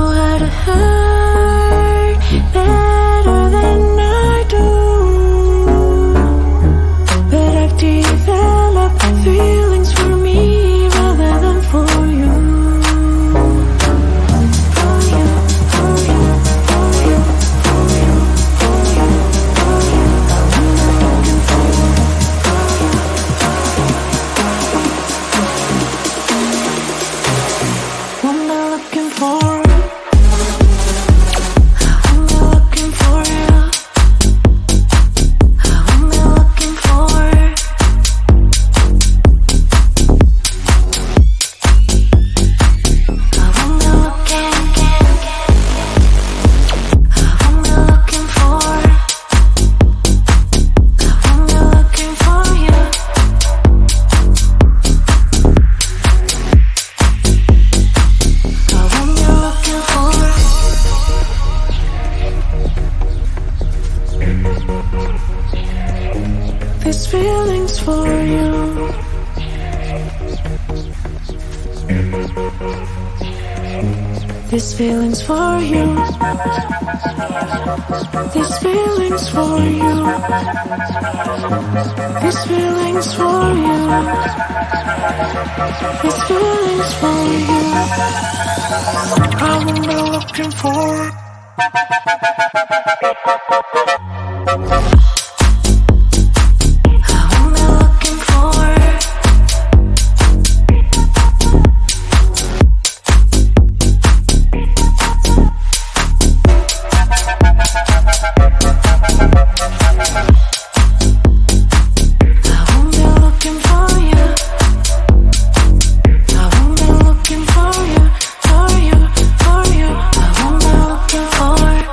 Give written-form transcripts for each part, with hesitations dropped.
know how to hurt better than I do, but I've developed feelings for me rather than for you. For you, for you, for you, for you, for you, for you. I'm not looking for you. I'm not looking for you. I'm not looking for you. I'm not looking for you. I'm not looking. I'm not looking for you. I'm not looking for you. I'm not looking for you. These feelings for you. These feelings for you. These feelings for you. These feelings for you. These feelings for you. I'm not looking for it. I'm not looking for it. I'm not looking for you. I'm not looking for you, for you, for you. I'm not looking for it.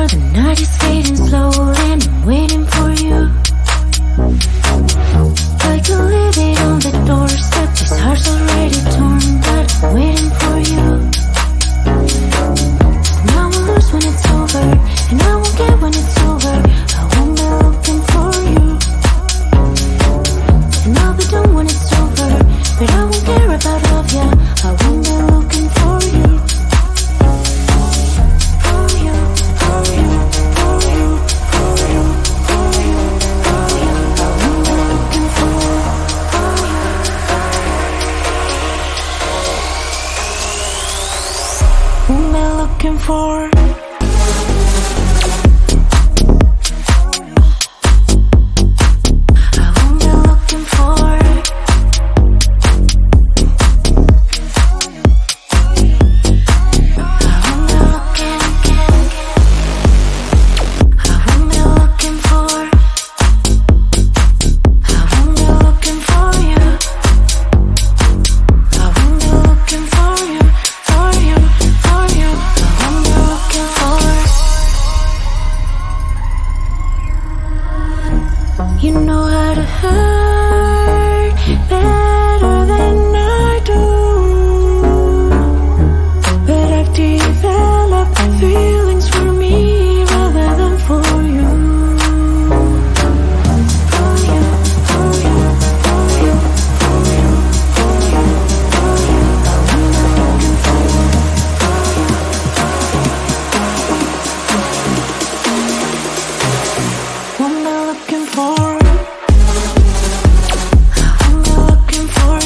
the night is fading slow and I'm waiting for you. I can leave it on the doorstep, this heart's already torn, but I'm waiting for you. And I will lose when it's over, and I won't get when it's over. I won't be looking for you. And I'll be done when it's over, but I won't care about love, yeah. I won't be looking for you. For you, for you, for you, for you, for you, for you. I won't be looking for you. Won't be looking for. You know how to hurt better than I do, but I've developed feelings for me rather than for you. For you, for you, for you, for you, for you, for you. I'm looking for you. I'm looking for.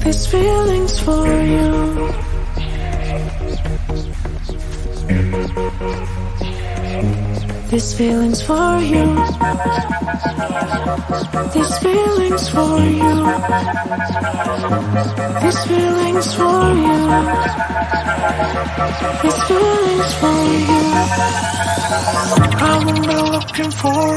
This feeling's for you. This feeling's for you. This feeling's for you. This feeling's for you. This feeling's for you. I won't be looking for.